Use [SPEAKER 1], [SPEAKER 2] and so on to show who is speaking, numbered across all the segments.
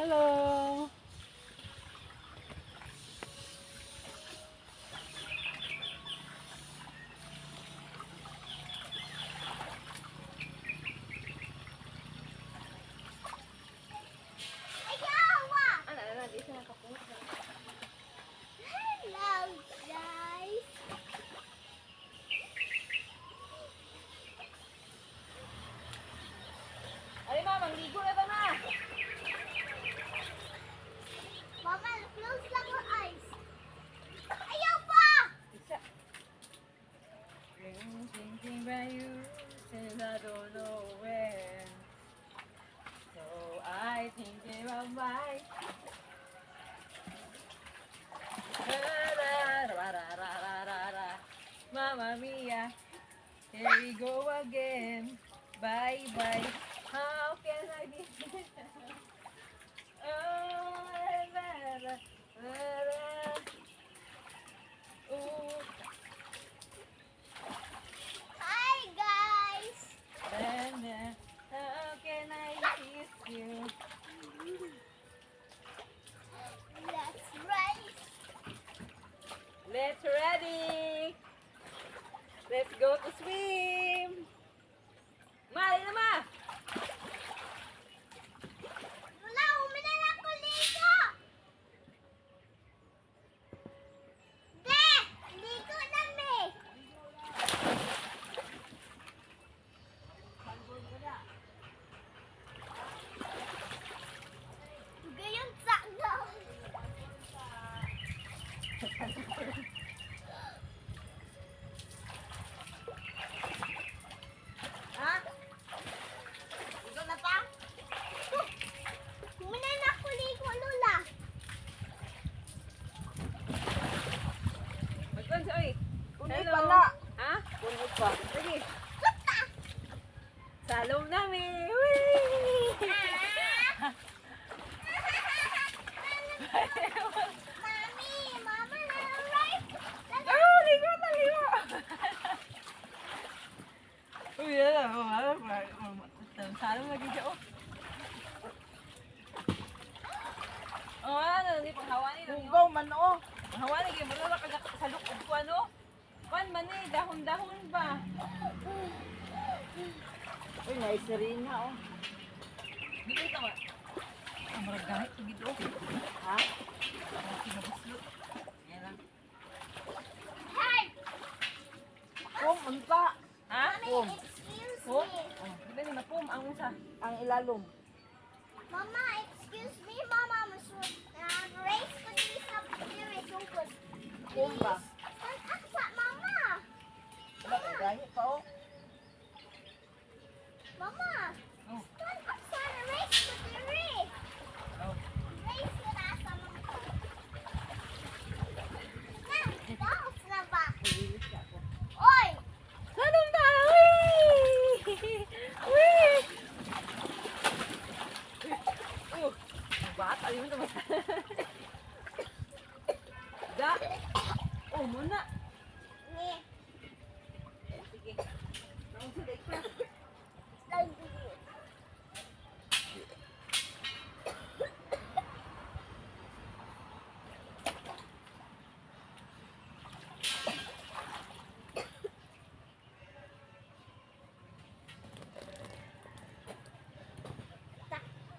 [SPEAKER 1] Hello.
[SPEAKER 2] Hello, guys.
[SPEAKER 1] Ay, ma, mangligo na ba na?
[SPEAKER 2] Mama, close lang your eyes. Ayaw pa!
[SPEAKER 1] Isa. Thinking about you, and I don't know when. So I think about my. Mamma mia, here we go again. Bye bye. How can I be? Oh, oh,
[SPEAKER 2] Hi, guys.
[SPEAKER 1] how can I kiss you?
[SPEAKER 2] Let's race.
[SPEAKER 1] Let's ready. Let's go to swim. Mali na ma.
[SPEAKER 2] Wala, umina na ako ligo. De, ligo na me. Gayon sa
[SPEAKER 1] Ha? Ikaw na pa?
[SPEAKER 2] Umina na ako ligo, Lula.
[SPEAKER 1] Magkon sa oy.
[SPEAKER 3] Kunit
[SPEAKER 1] Hello.
[SPEAKER 3] pa na.
[SPEAKER 1] Ha?
[SPEAKER 3] Kunit pa.
[SPEAKER 1] Sige. Salong namin. Whee!
[SPEAKER 2] Mami, mama na right.
[SPEAKER 1] Oh, ligo na ligo. Uy, yan. Salong lagi siya. Oh, ano, hindi pang hawani lang yun.
[SPEAKER 3] Hugaw man o.
[SPEAKER 1] Hawani kayo, marula ka sa lukod ko, ano? Pan man eh, dahon-dahon ba?
[SPEAKER 3] Uy, naisarin na o.
[SPEAKER 1] Dito ito ba? Ang marag gamit, tugid o.
[SPEAKER 3] Ha?
[SPEAKER 1] Sinabuslot. Yan lang.
[SPEAKER 2] Hey,
[SPEAKER 3] Pum, unta.
[SPEAKER 1] Ha?
[SPEAKER 3] Pum.
[SPEAKER 2] excuse
[SPEAKER 1] Pum?
[SPEAKER 2] me.
[SPEAKER 1] Oh, di ba ni mapum ang unsa?
[SPEAKER 3] Ang ilalom.
[SPEAKER 2] Mama, excuse me, Mama. Race ko dito sa diri sungkod.
[SPEAKER 3] Pum ba?
[SPEAKER 2] Ang aksa, Mama.
[SPEAKER 3] Wala, gahi pa o.
[SPEAKER 2] Mama.
[SPEAKER 1] Oh.
[SPEAKER 2] Ang aksa na race ko diri.
[SPEAKER 1] Oh.
[SPEAKER 2] Race ko na sa mga. Na, bounce na ba?
[SPEAKER 3] Nililis ka ako.
[SPEAKER 2] Oy!
[SPEAKER 1] Salong na! Wee! Wee! Oh, bata, di mo ito Da! Oh, muna!
[SPEAKER 2] Ni.
[SPEAKER 1] Sige. Naunsa da ika.
[SPEAKER 2] Slide diri.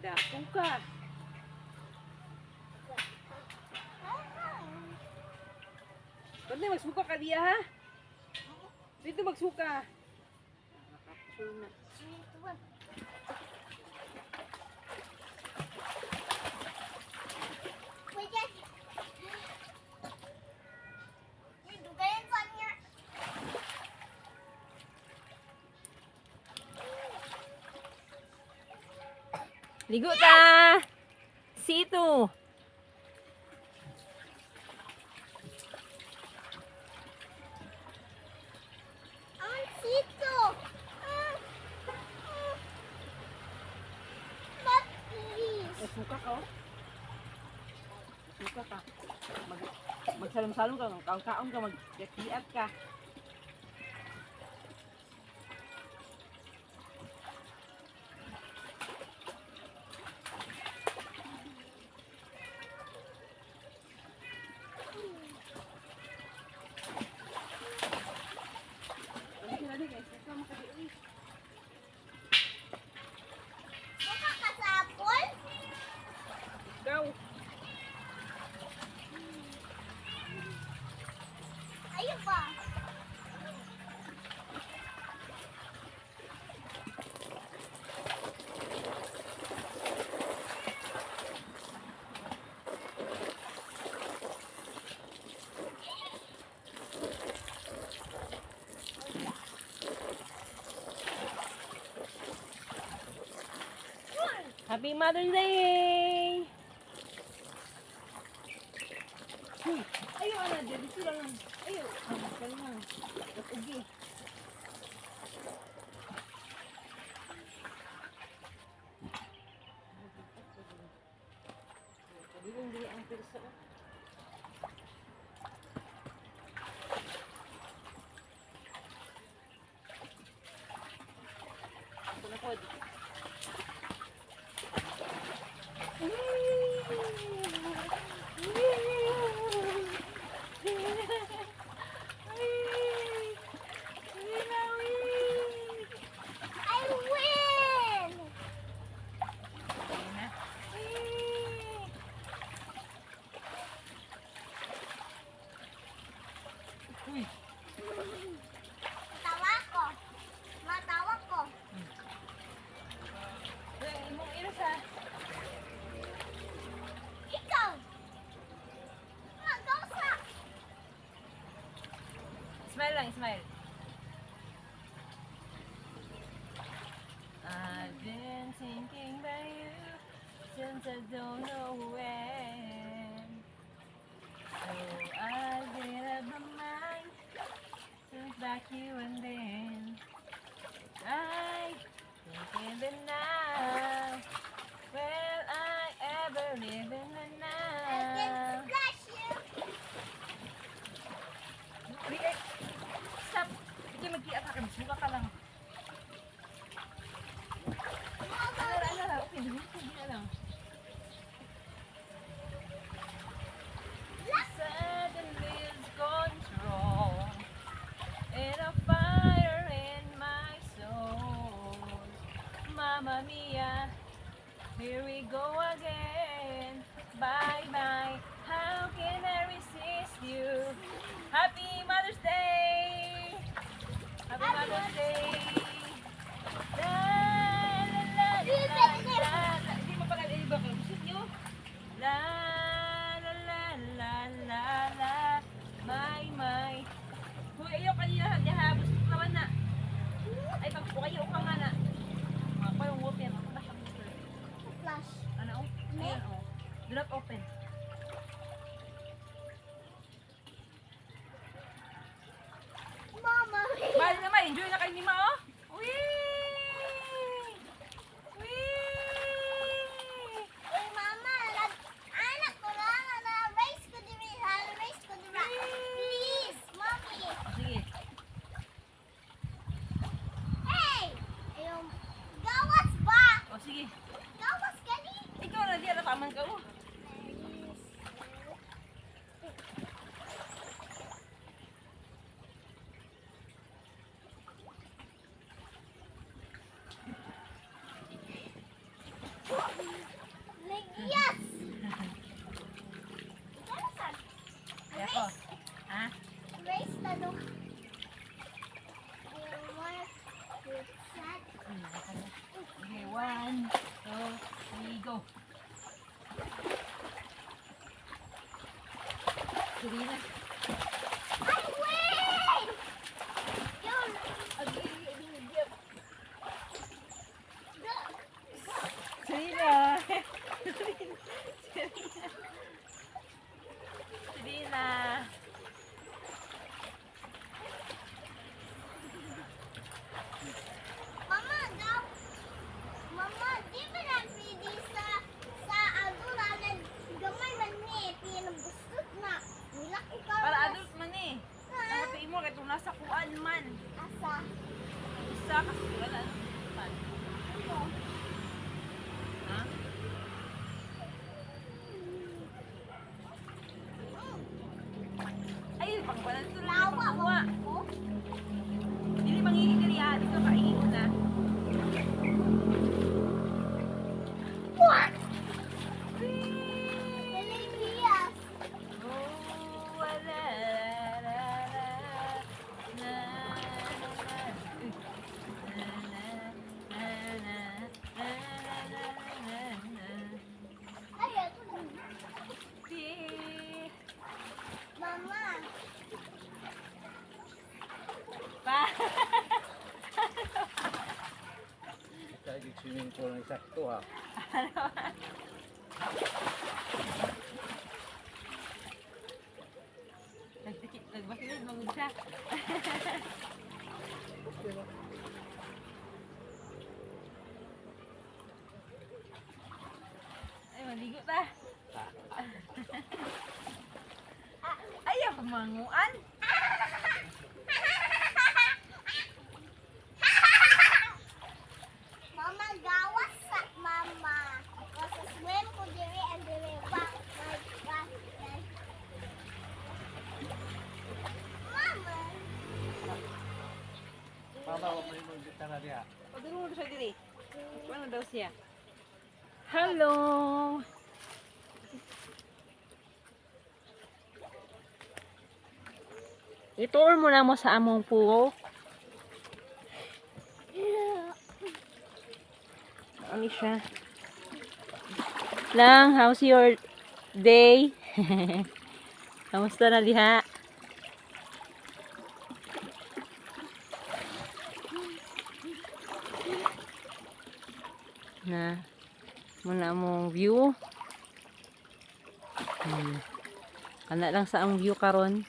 [SPEAKER 1] Da, kung ka. Ba't na magsuka ka diya, ha? Dito magsuka. Nakapsul na.
[SPEAKER 2] Wait, yes. Uy, dugayan sa niya.
[SPEAKER 1] Ligo ta! Situ!
[SPEAKER 2] Ang sito. But please.
[SPEAKER 3] Suka ka o. Suka ka. Magsalong-salong ka. Kaon-kaon ka. Magyakiat ka.
[SPEAKER 2] Buka ka sa apple?
[SPEAKER 3] Go.
[SPEAKER 2] Ayun pa.
[SPEAKER 3] Happy Mother's Day! Ayaw, ana, dito lang. Ayaw. Kaya na. Ugi. Dili ang perso. Ito na po.
[SPEAKER 2] I win!
[SPEAKER 3] Uy,
[SPEAKER 2] Tawa ko. Matawa ko.
[SPEAKER 3] imong irasa.
[SPEAKER 2] Ikaw! Magkausa!
[SPEAKER 3] Smile lang, smile. I've been thinking about you since I don't know when. So I've made up my mind since back you and then. I thinking that now, will I ever live in the
[SPEAKER 2] I
[SPEAKER 3] now?
[SPEAKER 2] can splash you!
[SPEAKER 3] Stop! Hindi mag-i-at ka, suka ka lang. Ala, okay, hindi na lang. Suddenly it's gone strong, and a fire in my soul. Mamma mia, here we go again. Bye bye, how can I resist you? Happy Mother's Day! Happy Mother's Day! La la la la la la. Hindi mo pala iba ka. Gusto nyo? La la la la la la. My. Hoy, ayaw kanina. Dihabos ko naman na. Ay, pag po kayo ka nga na. Ako yung open. Ako na siyang open.
[SPEAKER 2] Flash.
[SPEAKER 3] Ano oh? Ayan oh. Do not open.
[SPEAKER 2] Mama!
[SPEAKER 3] Bali naman. Enjoy na kayo ni Ma oh. Wee!
[SPEAKER 2] Uy, mama! Anak ko lang! Race ko diri! Race ko diri! Please! Mommy!
[SPEAKER 3] Sige.
[SPEAKER 2] Hey! Ayun. Gawas ba?
[SPEAKER 3] O sige.
[SPEAKER 2] Gawas ka ni?
[SPEAKER 3] Ikaw na di. Taman ka oh.
[SPEAKER 2] Yes!
[SPEAKER 3] Ako. Ha?
[SPEAKER 2] Race na no. Ayun, one, two, set.
[SPEAKER 3] Okay, 1, 2, 3, go. Sige na.
[SPEAKER 2] I win! Yun.
[SPEAKER 3] Sige na. Sige na.
[SPEAKER 2] Mama, daw. Mama, di ba na pwede sa adult na gamay man ni pinabustot na. Nilaki ka.
[SPEAKER 3] Para adult man eh. Ang mo kaya nasa kuan man.
[SPEAKER 2] Asa.
[SPEAKER 3] Isa kasi wala man.
[SPEAKER 2] Ano?
[SPEAKER 3] Ha? Ay, pang wala ito lang
[SPEAKER 2] Lawa
[SPEAKER 3] pangwa.
[SPEAKER 2] mo.
[SPEAKER 3] Dili mangingi
[SPEAKER 4] swimming pool ng sakto ha.
[SPEAKER 3] Nagbasilid, magod siya. Ay, maligo ta. Ayaw, manguan.
[SPEAKER 2] Mama gawas sa mama. Kasi swim ko diri and diri back. Mama.
[SPEAKER 4] Mama, huwag mo yung gitara niya.
[SPEAKER 3] Padulong siya diri. Ano daw siya? Hello! I-tour mo na mo sa among pool. Ano siya? Lang, how's your day? Kamusta na diha? Na muna among view. Kana lang sa among view karon.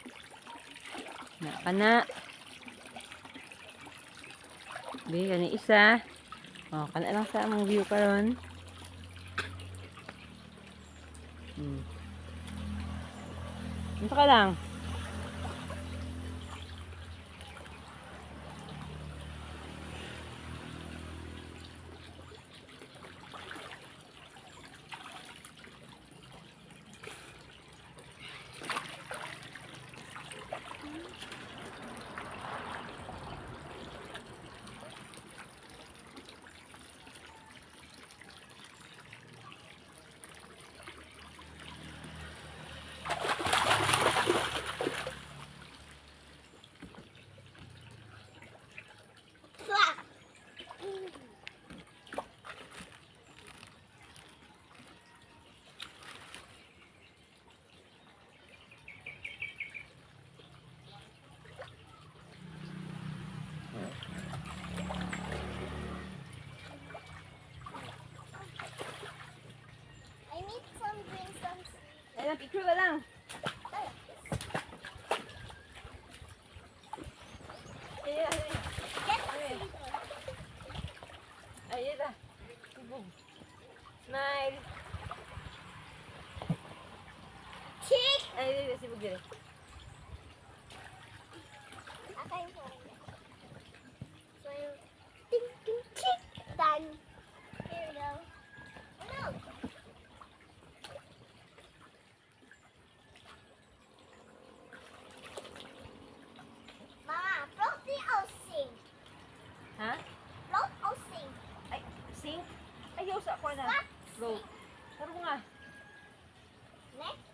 [SPEAKER 3] Na kana. Di kani isa. Oh, kana lang sa among view karon. Ito ka lang.
[SPEAKER 2] I need some drink, some
[SPEAKER 3] Ay, picture ka lang. Ay, ito. Sibog. Smile.
[SPEAKER 2] chick.
[SPEAKER 3] Ay, sibog dito.
[SPEAKER 2] Okay po. So, ting, ting, chick. Done. Here we go. Oh, no. Mama, float the sing.
[SPEAKER 3] Ha?
[SPEAKER 2] Float or sing.
[SPEAKER 3] Ay, sing. Ayaw sa ako na.
[SPEAKER 2] What?
[SPEAKER 3] Float. Taro nga.
[SPEAKER 2] Next.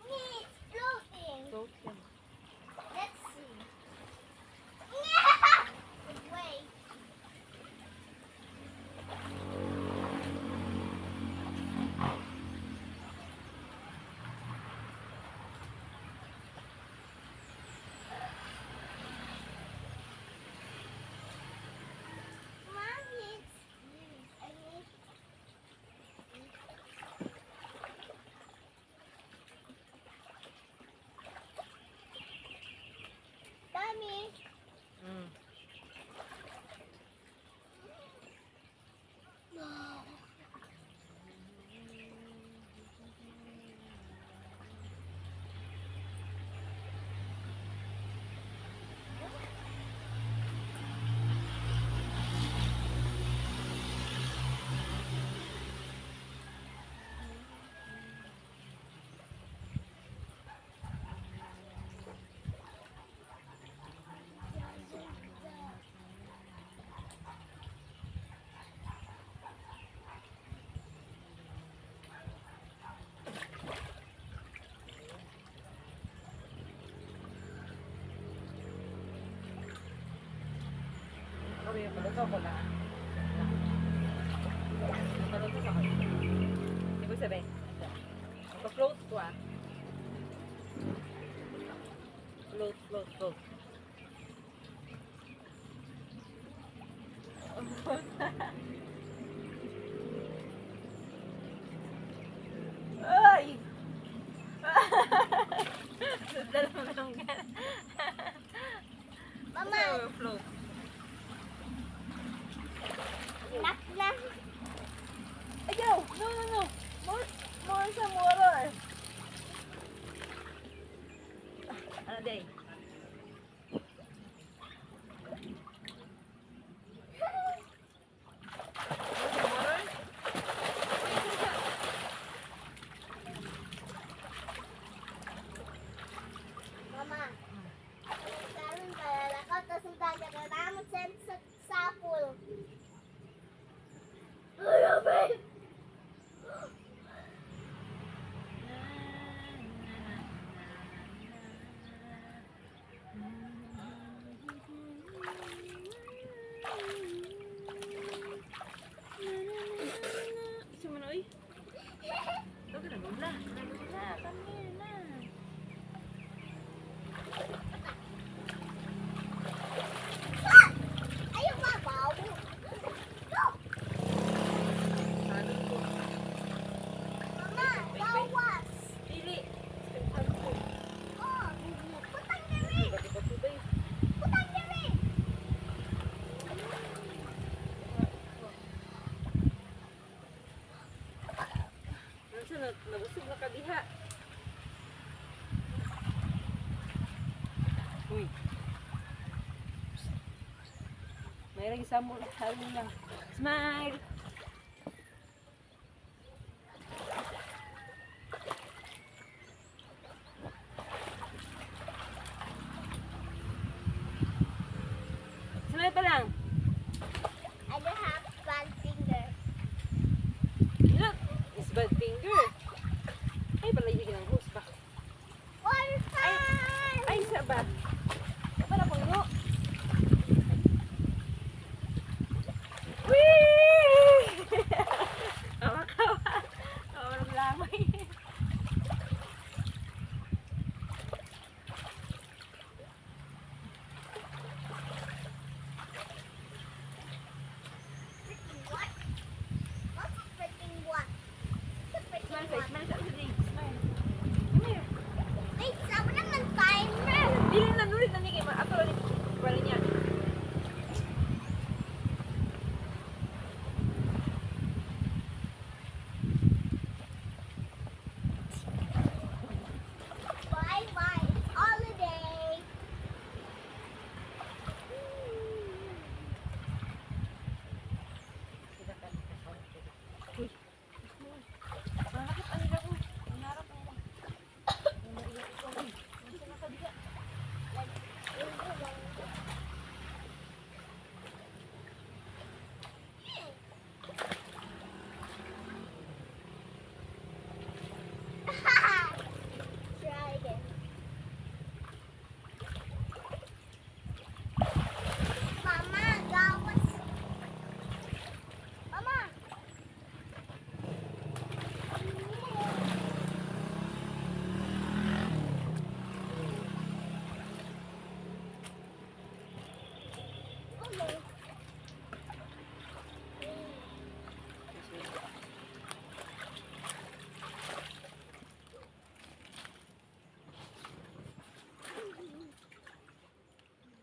[SPEAKER 2] It's floating.
[SPEAKER 3] Float yan.
[SPEAKER 2] Let's see. Yeah! Wait. Mommy, I need. Mommy.
[SPEAKER 3] Mm. Sorry, paluto ko na. Paluto ko. Ibig sabihin, mag-float ko ah. Float, float, float. Dala mo lang gan.
[SPEAKER 2] Mama,
[SPEAKER 3] Float.
[SPEAKER 2] nak na.
[SPEAKER 3] Ayaw! No, no, no! More some water! Ano day?
[SPEAKER 2] Mama, karon pala ako tapos ang dagat na naman sa sapul. Ay, babe!
[SPEAKER 3] Sumunoy? Ito ka nagula. Nagula, kami na.
[SPEAKER 2] Ayaw mabaw. Mama, bawas.
[SPEAKER 3] Pili.
[SPEAKER 2] Oh, putang diri. Putang diri.
[SPEAKER 3] Nasa nabusog na kadiha. Uy. May lagi sa mo lang. Smile.